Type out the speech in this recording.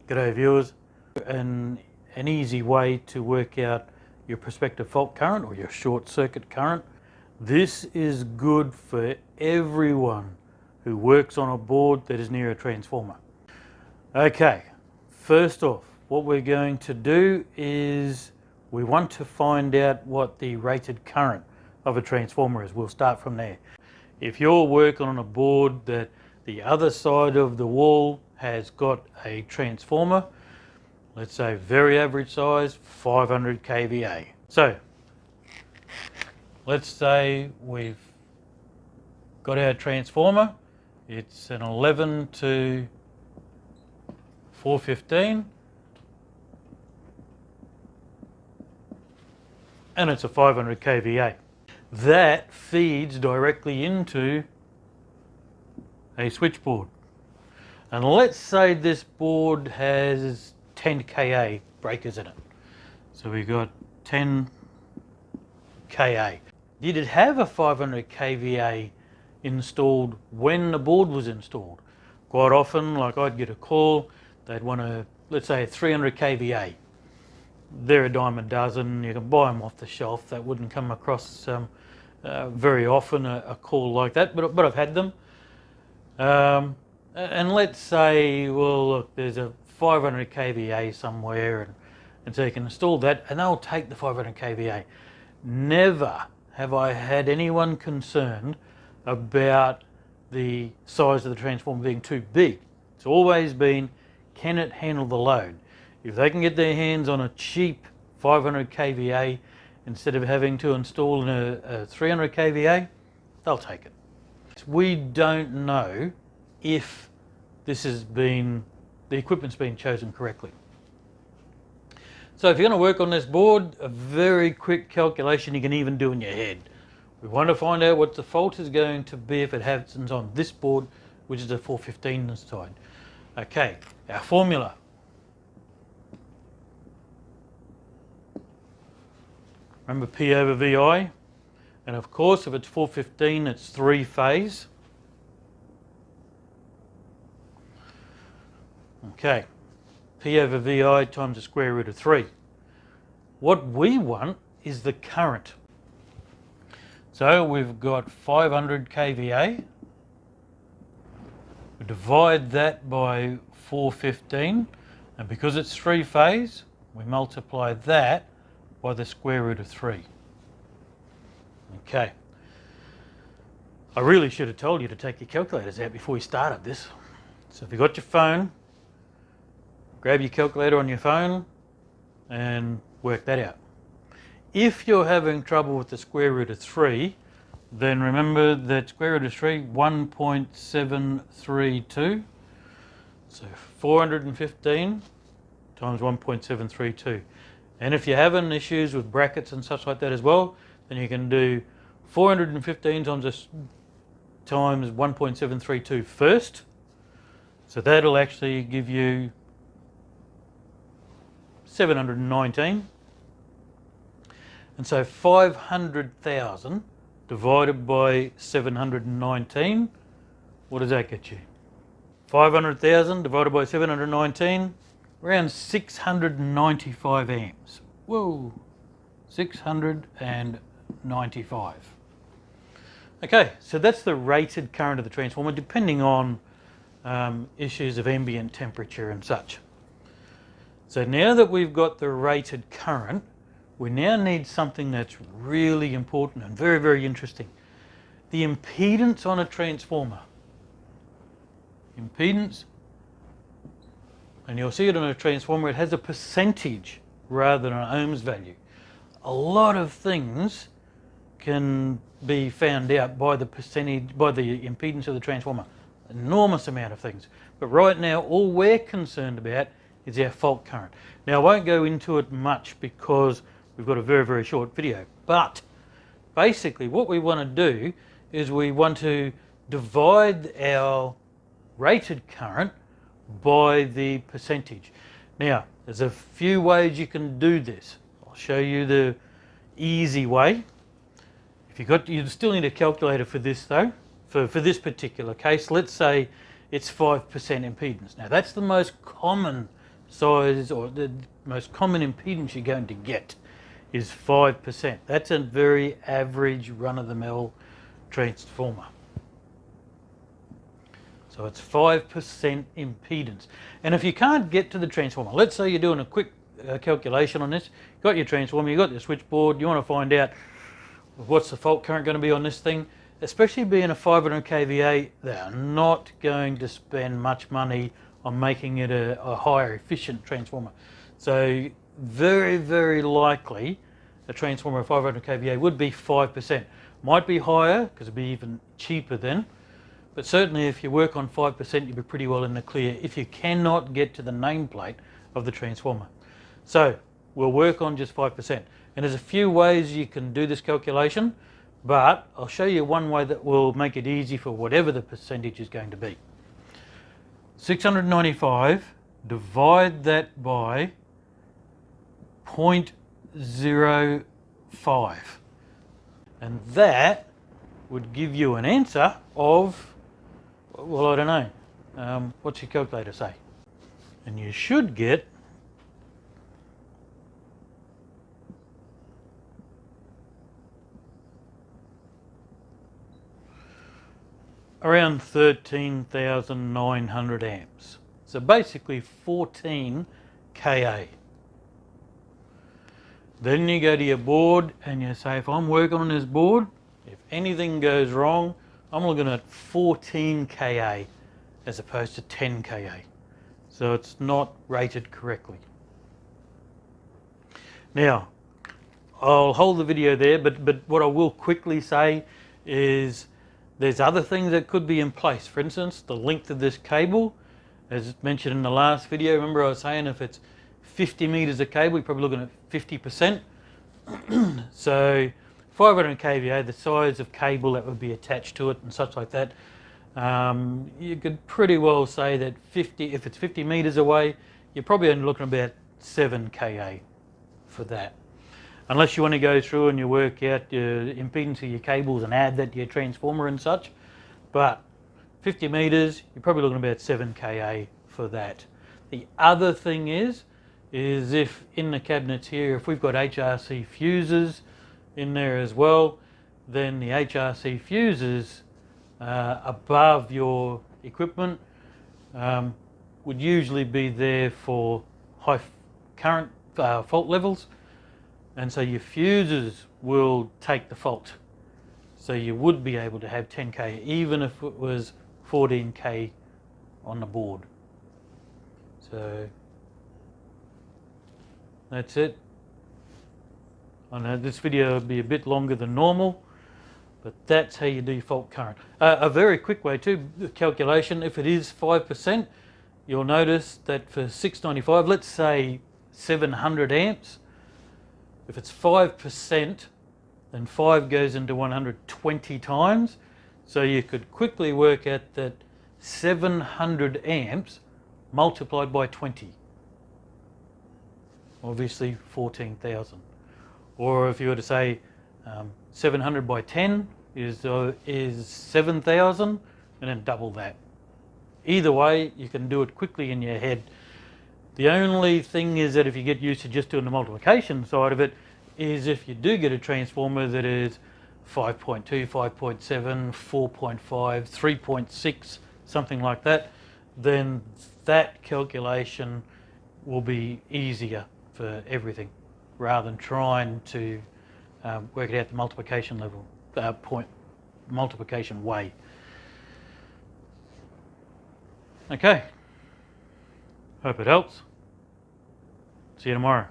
G'day viewers, an easy way to work out your prospective fault current or your short circuit current. This is good for everyone who works on a board that is near a transformer. Okay, first off, what we're going to do is we want to find out what the rated current of a transformer is. We'll start from there. If you're working on a board that the other side of the wall has got a transformer, let's say very average size, 500 kVA. So let's say we've got our transformer, it's an 11 to 415 and it's a 500 kVA. That feeds directly into a switchboard. And let's say this board has 10 kA breakers in it. So we've got 10 kA. Did it have a 500 kVA installed when the board was installed? Quite often, like I'd get a call, they'd want to, let's say, 300 kVA. They're a dime a dozen, you can buy them off the shelf. That wouldn't come across very often, a call like that, but I've had them. And let's say, well, look, there's a 500 kVA somewhere, and so you can install that, and they'll take the 500 kVA. Never have I had anyone concerned about the size of the transformer being too big. It's always been, can it handle the load? If they can get their hands on a cheap 500 kVA instead of having to install a 300 kVA, they'll take it. We don't know if this has been, the equipment's been chosen correctly. So if you're going to work on this board, a very quick calculation you can even do in your head. We want to find out what the fault is going to be if it happens on this board, which is a 415 side. Okay, our formula. Remember P over VI, and of course if it's 415 it's three phase. Okay, P over VI times the square root of 3. What we want is the current. So we've got 500 kVA, we divide that by 415, and because it's three phase, we multiply that by the square root of 3. Okay. I really should have told you to take your calculators out before we started this. So if you've got your phone, grab your calculator on your phone and work that out. If you're having trouble with the square root of 3, then remember that square root of 3, 1.732. So 415 times 1.732. And if you're having issues with brackets and such like that as well, then you can do 415 times 1.732 first. So that'll actually give you 719. And so 500,000 divided by 719, what does that get you? 500,000 divided by 719, around 695 amps. Whoa, 695. Okay, so that's the rated current of the transformer, depending on issues of ambient temperature and such. So now that we've got the rated current, we now need something that's really important and very, very interesting. The impedance on a transformer. Impedance, and you'll see it on a transformer, it has a percentage rather than an ohms value. A lot of things can be found out by the percentage, by the impedance of the transformer. Enormous amount of things. But right now, all we're concerned about is our fault current. Now I won't go into it much because we've got a very, very short video. But basically what we want to do is we want to divide our rated current by the percentage. Now, there's a few ways you can do this. I'll show you the easy way. You still need a calculator for this though. For this particular case, let's say it's 5% impedance. Now that's the most common size or the most common impedance you're going to get is 5%. That's a very average run-of-the-mill transformer. So it's 5% impedance. And if you can't get to the transformer, let's say you're doing a quick calculation on this, you've got your transformer, you've got your switchboard, you want to find out what's the fault current going to be on this thing. Especially being a 500 kVA, they are not going to spend much money on making it a higher efficient transformer. So very, very likely a transformer of 500 kVA would be 5%. Might be higher because it'd be even cheaper then. But certainly if you work on 5%, you'll be pretty well in the clear if you cannot get to the nameplate of the transformer. So we'll work on just 5%. And there's a few ways you can do this calculation, but I'll show you one way that will make it easy for whatever the percentage is going to be. 695, divide that by 0.05. And that would give you an answer of, well, I don't know. What's your calculator say? And you should get around 13,900 amps. So basically 14 kA. Then you go to your board and you say, if I'm working on this board, if anything goes wrong, I'm looking at 14 kA as opposed to 10 kA. So it's not rated correctly. Now, I'll hold the video there, but what I will quickly say is there's other things that could be in place. For instance, the length of this cable, as mentioned in the last video. Remember I was saying if it's 50 meters of cable, you're probably looking at 50%. So 500 kVA, the size of cable that would be attached to it and such like that, you could pretty well say that if it's 50 meters away, you're probably only looking at about 7 kA for that. Unless you want to go through and you work out your impedance of your cables and add that to your transformer and such. But 50 meters, you're probably looking at about 7 kA for that. The other thing is if in the cabinets here, if we've got HRC fuses in there as well, then the HRC fuses above your equipment would usually be there for high current fault levels, and so your fuses will take the fault. So you would be able to have 10K even if it was 14K on the board. So that's it. I know this video will be a bit longer than normal, but that's how you do fault current. A very quick way too, the calculation, if it is 5%, you'll notice that for 695, let's say 700 amps, if it's 5%, then 5 goes into 120 times. So you could quickly work out that 700 amps multiplied by 20. Obviously 14,000. Or if you were to say 700 by 10 is 7,000, and then double that. Either way, you can do it quickly in your head. The only thing is that if you get used to just doing the multiplication side of it, is if you do get a transformer that is 5.2, 5.7, 4.5, 3.6, something like that, then that calculation will be easier for everything, rather than trying to work it out the multiplication level, multiplication way. Okay, hope it helps. See you tomorrow.